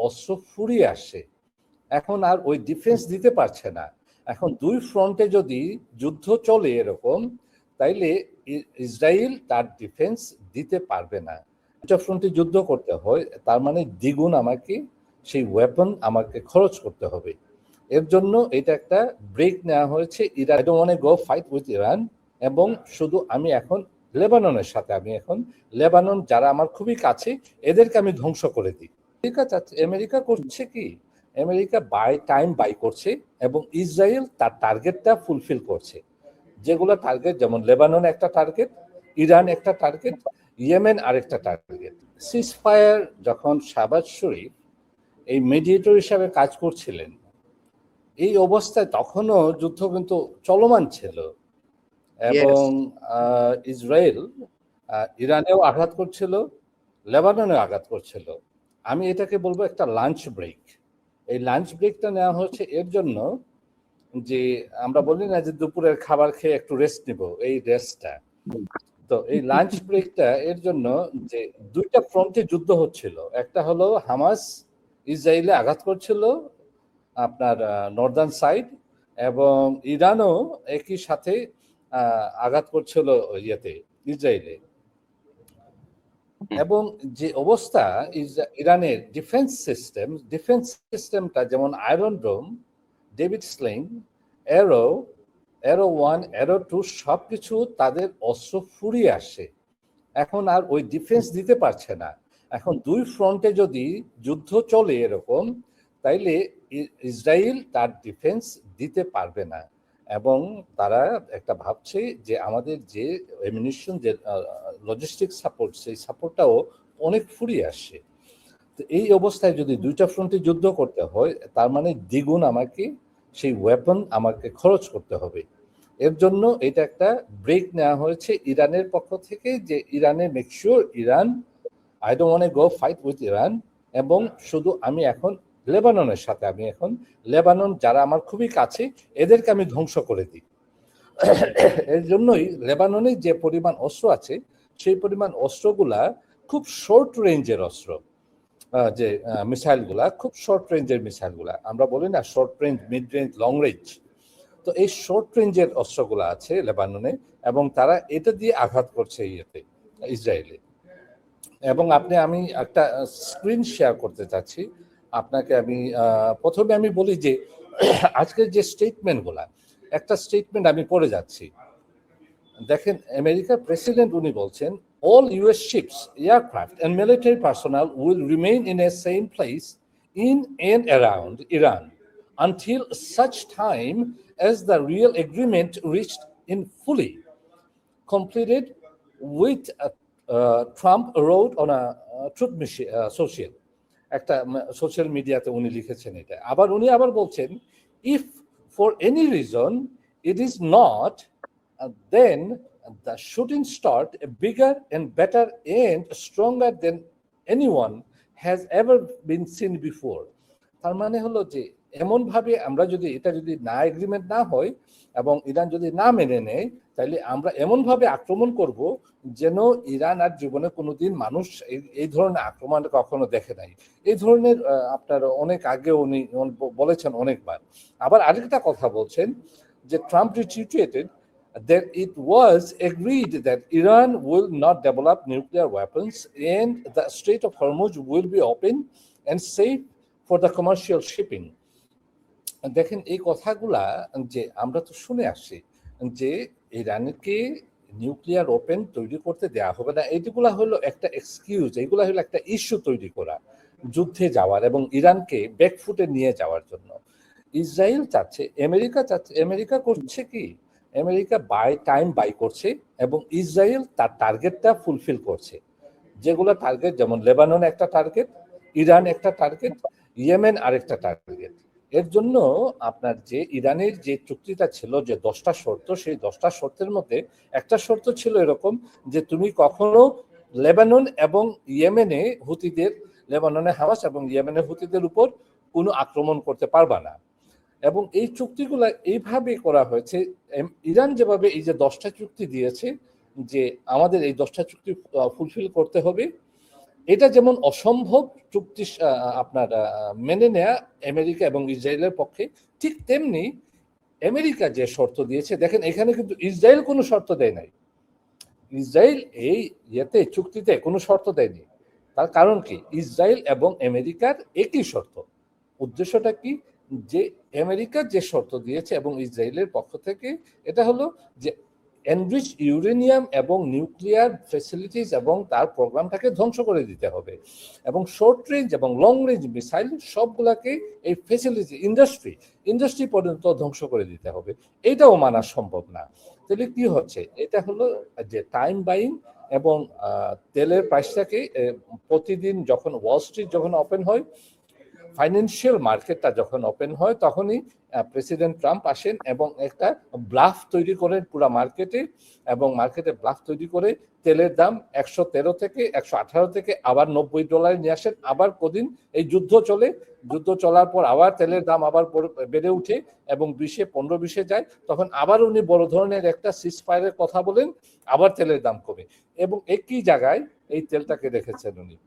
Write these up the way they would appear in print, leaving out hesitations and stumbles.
অস্ত্র ফুরিয়ে আসে, এখন আর ওই ডিফেন্স দিতে পারছে না। এখন দুই ফ্রন্টে যদি যুদ্ধ চলে এরকম, তাইলে ইসরায়েল তার ডিফেন্স দিতে পারবে না। দুটা ফ্রন্টে যুদ্ধ করতে হয়, তার মানে দ্বিগুণ আমাকে সেই ওয়েপন আমাকে খরচ করতে হবে। এর জন্য এটা একটা ব্রেক নেওয়া হয়েছে। Iran I don't want to go fight with Iran, এবং শুধু আমি এখন লেবাননের সাথে, আমি এখন লেবানন যারা আমার খুবই কাছে, এদেরকে আমি ধ্বংস করে দিই। আমেরিকা করছে কি, আমেরিকা টাইম বাই করছে এবং ইসরায়েল তার টার্গেটটা ফুলফিল করছে। যেগুলো টার্গেট, যেমন লেবানন একটা টার্গেট, ইরান একটা টার্গেট, ইয়েমেন আরেকটা টার্গেট। সিজফায়ার যখন শাহবাজ শরীফ এই মিডিয়েটর হিসাবে কাজ করছিলেন, এই অবস্থায় তখনও যুদ্ধ কিন্তু চলমান ছিল, এবং ইসরায়েল ইরানেও আঘাত করছিল, লেবাননেও আঘাত করছিল। আমি এটাকে বলবো একটা লাঞ্চ ব্রেক। এই লাঞ্চ ব্রেকটা নেওয়া হচ্ছে এর জন্য যে আমরা বলি না যে দুপুরের খাবার খেয়ে একটু রেস্ট নিব, এই রেস্টটা। তো এই লাঞ্চ ব্রেকটা এর জন্য যে দুইটা ফ্রন্টে যুদ্ধ হচ্ছিল, একটা হলো হামাস ইসরায়েলে আঘাত করছিল আপনার নর্দার্ন সাইড, এবং ইরানও একই সাথে আঘাত করছিল ইয়েতে, ইসরায়েলে। এবং যে অবস্থা ইরানের ডিফেন্স সিস্টেমটা, যেমন আয়রন ডোম, ডেভিড স্লিং, অ্যারো 1, অ্যারো 2 সবকিছু তাদের অস্ত্র ফুরিয়ে আসে, এখন আর ওই ডিফেন্স দিতে পারছে না। এখন দুই ফ্রন্টে যদি যুদ্ধ চলে এরকম, তাইলে ইসরায়েল তার ডিফেন্স দিতে পারবে না, এবং তারা একটা ভাবছে যে আমাদের যে অ্যামিনিশন, যে লজিস্টিক সাপোর্ট, সেই সাপোর্টটাও অনেক ফুরিয়ে আসে। তো এই অবস্থায় যদি দুইটা ফ্রন্টে যুদ্ধ করতে হয়, তার মানে দ্বিগুণ আমাকে সেই ওয়েপন আমাকে খরচ করতে হবে। এর জন্য এটা একটা ব্রেক নেওয়া হয়েছে ইরানের পক্ষ থেকে, যে ইরানে make sure Iran I don't want to go fight with Iran, এবং শুধু আমি এখন লেবাননের সাথে, আমি এখন লেবানন যারা আমার খুবই কাছে, এদেরকে আমি ধ্বংস করে দিই। এর জন্যই লেবাননে যে পরিমাণ অস্ত্র আছে, সেই পরিমাণ অস্ত্রগুলা খুব শর্ট রেঞ্জের অস্ত্র, যে মিসাইলগুলা খুব শর্ট রেঞ্জের মিসাইলগুলা, আমরা বলি না short range, mid range, long range. তো এই শর্ট রেঞ্জের অস্ত্রগুলো আছে লেবাননে, এবং তারা এটা দিয়ে আঘাত করছে ইয়েতে, ইসরায়েলে। এবং আমি একটা স্ক্রিন শেয়ার করতে চাচ্ছি আপনাকে। আমি প্রথমে আমি বলি যে আজকের যে স্টেটমেন্টগুলা, একটা স্টেটমেন্ট আমি পড়ে যাচ্ছি। দেখেন, আমেরিকার প্রেসিডেন্ট উনি বলছেন, all US ships, aircraft and military personnel will remain in a same place in and around Iran until such time as the real agreement reached in fully completed with Trump wrote on a truth social, একটা social মিডিয়াতে উনি লিখেছেন এটা। উনি আবার বলছেন, if for any reason it is not, then the shooting start bigger and better and stronger than anyone has ever been seen before. তার মানে হলো যে এমন ভাবে আমরা যদি এটা যদি না এগ্রিমেন্ট না হয় এবং ইরান যদি না মেনে নেয়, তাহলে আমরা এমন ভাবে আক্রমণ করব যেন ইরান আর জীবনে কোনোদিন মানুষ এই ধরনের আক্রমণ কখনো দেখে নাই। এই ধরনের আপনার অনেক আগে উনি বলেছেন অনেকবার। আবার আরেকটা কথা বলছেন যে Trump retweeted that it was agreed that Iran will not develop nuclear weapons and the Strait of Hormuz will be open and safe for the commercial shipping. দেখেন, এই কথাগুলা যে আমরা তো শুনে আসছি যে ইরানকে নিউক্লিয়ার ওপেন তৈরি করতে দেওয়া হবে না, এইগুলা হলো একটা এক্সকিউজ, এইগুলা হলো একটা ইস্যু তৈরি করা যুদ্ধে যাওয়ার এবং ইরানকে ব্যাকফুটে নিয়ে যাওয়ার জন্য। ইসরায়েল চাচ্ছে, আমেরিকা করছে কি, আমেরিকা টাইম বাই করছে এবং ইসরায়েল তার টার্গেটটা ফুলফিল করছে। যেগুলো টার্গেট, যেমন লেবানন একটা টার্গেট, ইরান একটা টার্গেট, ইয়েমেন আরেকটা টার্গেট। এর জন্য আপনার যে ইরানের যে চুক্তিটা ছিল যে 10টা শর্ত, সেই 10টা শর্তের মধ্যে একটা শর্ত ছিল এরকম যে তুমি কখনো লেবানন এবং ইয়েমেনে হুতিদের, লেবাননে হামাস এবং ইয়েমেনে হুতিদের উপর কোনো আক্রমণ করতে পারবা না। এবং এই চুক্তিগুলো এইভাবে করা হয়েছে, ইরান যেভাবে এই যে 10টা চুক্তি দিয়েছে যে আমাদের এই 10টা চুক্তি ফুলফিল করতে হবে, এটা যেমন অসম্ভব চুক্তি আপনার মেনে নেয়া আমেরিকা এবং ইসরায়েলের পক্ষে, ঠিক তেমনি আমেরিকা যে শর্ত দিয়েছে, দেখেন এখানে কিন্তু ইসরায়েল কোনো শর্ত দেয় নাই। ইসরায়েল এই চুক্তিতে কোনো শর্ত দেয়নি। তার কারণ কি, ইসরায়েল এবং আমেরিকার একই শর্ত। উদ্দেশ্যটা কি, যে আমেরিকা যে শর্ত দিয়েছে এবং ইসরায়েলের পক্ষ থেকে, এটা হলো যে এনরিচ ইউরেনিয়াম এবং নিউক্লিয়ার ফ্যাসিলিটিস এবং তার প্রোগ্রামটাকে ধ্বংস করে দিতে হবে, এবং শর্ট রেঞ্জ এবং লং রেঞ্জ মিসাইল সবগুলাকে এই ফ্যাসিলিটি ইন্ডাস্ট্রি পর্যন্ত ধ্বংস করে দিতে হবে। এটাও মানা সম্ভব না। তাহলে কি হচ্ছে, এটা হলো যে টাইম বাইং, এবং তেলের প্রাইসটাকে প্রতিদিন যখন ওয়াল স্ট্রিট যখন ওপেন হয়, ফাইন্যান্সিয়াল মার্কেটটা যখন ওপেন হয়, তখনই প্রেসিডেন্ট ট্রাম্প আসেন এবং একটা ব্লাফ তৈরি করেন পুরো মার্কেটে, এবং মার্কেটে ব্লাফ তৈরি করে তেলের দাম 113 থেকে 118 থেকে আবার $90 নিয়ে আসেন। আবার কদিন এই যুদ্ধ চলে, যুদ্ধ চলার পর আবার তেলের দাম আবার বেড়ে উঠে এবং 15-20 যায়, তখন আবার উনি বড় ধরনের একটা সিজফায়ারের কথা বলেন, আবার তেলের দাম কমে, এবং একই জায়গায় এই তেলটাকে রেখেছেন উনি।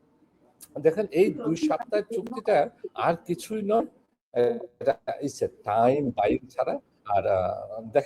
দেখেন এই 2 সপ্তাহের চুক্তিটা আর কিছুই নয়, এটা টাইম বাইং ছাড়া। আর দেখেন